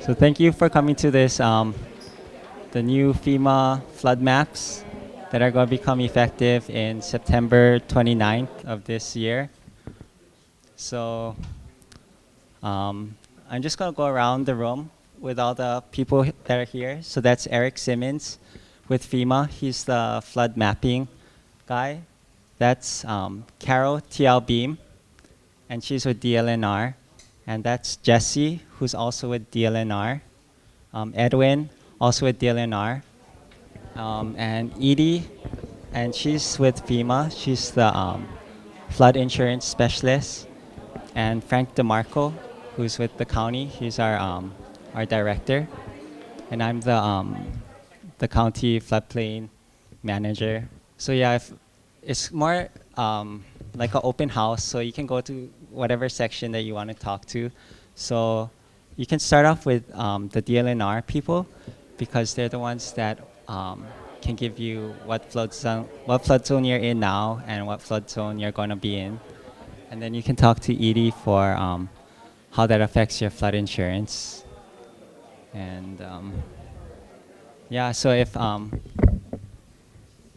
So thank you for coming to this, the new FEMA flood maps that are going to become effective in September 29th of this year. So I'm just going to go around the room with all the people that are here. So that's Eric Simmons with FEMA. He's the flood mapping guy. That's Carol TL Beam, and she's with DLNR. And that's Jesse, who's also with DLNR. Edwin, also with DLNR. And Edie, and she's with FEMA. She's the flood insurance specialist. And Frank DeMarco, who's with the county. He's our director. And I'm the county floodplain manager. So yeah, it's more like an open house, so you can go to whatever section that you want to talk to. So you can start off with the DLNR people, because they're the ones that can give you what flood zone you're in now and what flood zone you're going to be in. And then you can talk to Edie for how that affects your flood insurance. And yeah, so if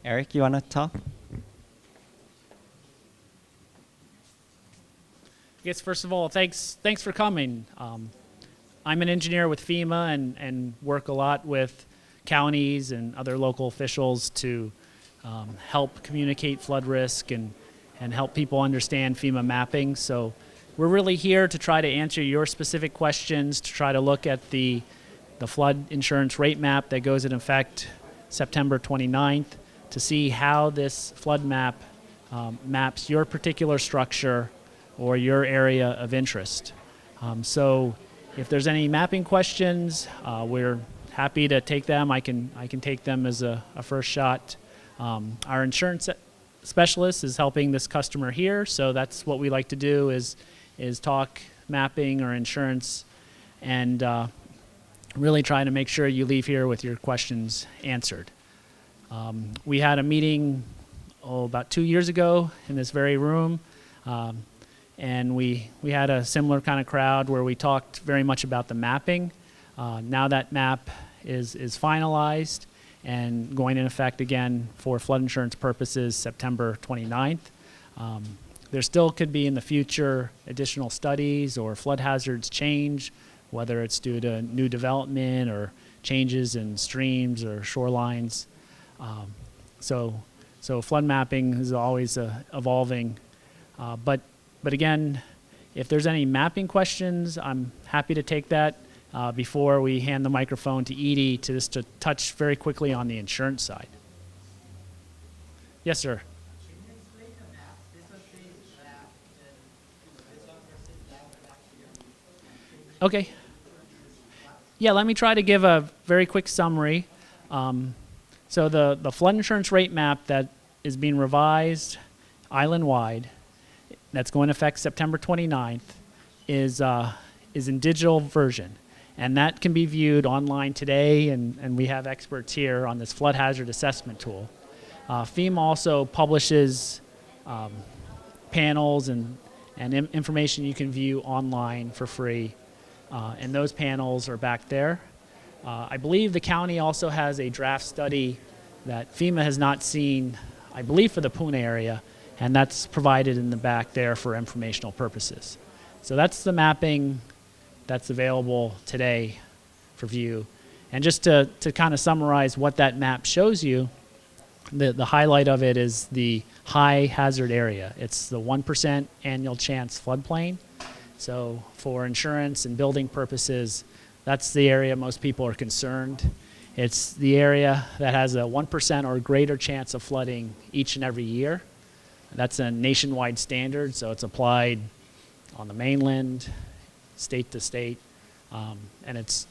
Eric, you want to talk? I guess first of all, thanks for coming. I'm an engineer with FEMA and work a lot with counties and other local officials to help communicate flood risk and help people understand FEMA mapping. So we're really here to try to answer your specific questions, to try to look at the flood insurance rate map that goes in effect September 29th, to see how this flood map maps your particular structure or your area of interest. So if there's any mapping questions, we're happy to take them. I can take them as a first shot. Our insurance specialist is helping this customer here, so that's what we like to do is talk mapping or insurance and really try to make sure you leave here with your questions answered. We had a meeting about 2 years ago in this very room. And we had a similar kind of crowd where we talked very much about the mapping. Now that map is finalized and going in effect again for flood insurance purposes September 29th. There still could be in the future additional studies or flood hazards change, whether it's due to new development or changes in streams or shorelines. So flood mapping is always evolving. But again, if there's any mapping questions, I'm happy to take that before we hand the microphone to Edie to touch very quickly on the insurance side. Yes, sir. Okay. Yeah, let me try to give a very quick summary. So the flood insurance rate map that is being revised island-wide, that's going to affect September 29th, is in digital version. And that can be viewed online today, and we have experts here on this flood hazard assessment tool. FEMA also publishes panels and information you can view online for free, and those panels are back there. I believe the county also has a draft study that FEMA has not seen, I believe for the Pune area, and that's provided in the back there for informational purposes. So that's the mapping that's available today for view. And just to kind of summarize what that map shows you, the highlight of it is the high hazard area. It's the 1% annual chance floodplain. So for insurance and building purposes, that's the area most people are concerned. It's the area that has a 1% or greater chance of flooding each and every year. That's a nationwide standard, so it's applied on the mainland, state to state, and it's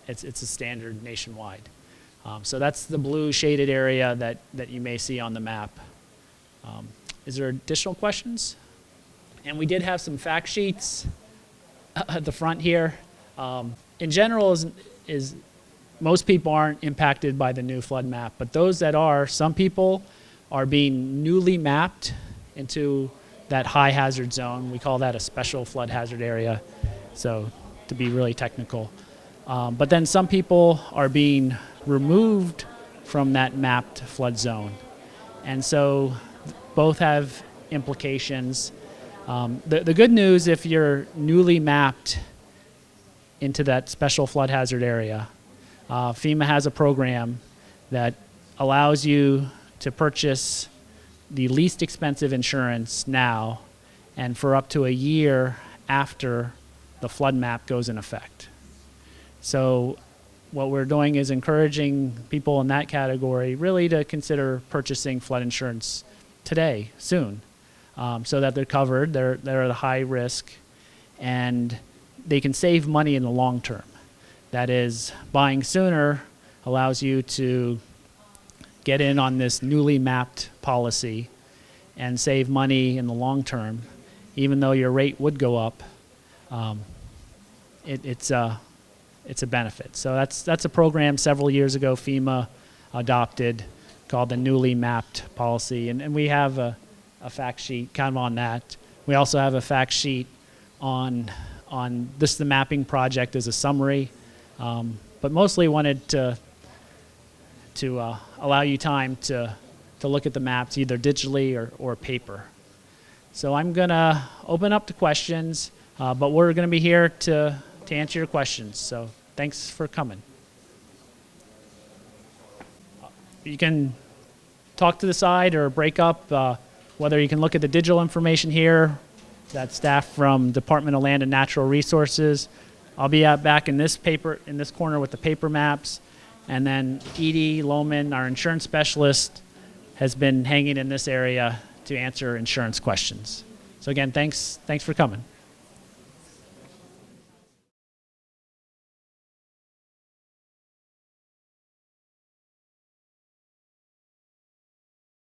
a standard nationwide. So that's the blue shaded area that you may see on the map. Is there additional questions? And we did have some fact sheets at the front here. In general, is most people aren't impacted by the new flood map, but those that are, some people are being newly mapped into that high hazard zone. We call that a special flood hazard area, so to be really technical. But then some people are being removed from that mapped flood zone. And so both have implications. The good news, if you're newly mapped into that special flood hazard area, FEMA has a program that allows you to purchase the least expensive insurance now and for up to a year after the flood map goes in effect. So what we're doing is encouraging people in that category really to consider purchasing flood insurance today, soon, so that they're covered, they're at a high risk, and they can save money in the long term. That is, buying sooner allows you to get in on this newly mapped policy and save money in the long term. Even though your rate would go up, it's a benefit. So that's a program several years ago FEMA adopted called the newly mapped policy. And we have a fact sheet kind of on that. We also have a fact sheet on this, the mapping project as a summary, but mostly wanted to allow you time to look at the maps either digitally or paper. So I'm going to open up to questions, but we're going to be here to answer your questions. So thanks for coming. You can talk to the side or break up, whether you can look at the digital information here. That's staff from Department of Land and Natural Resources. I'll be back in this corner with the paper maps. And then Edie Lohman, our insurance specialist, has been hanging in this area to answer insurance questions. So again, thanks for coming.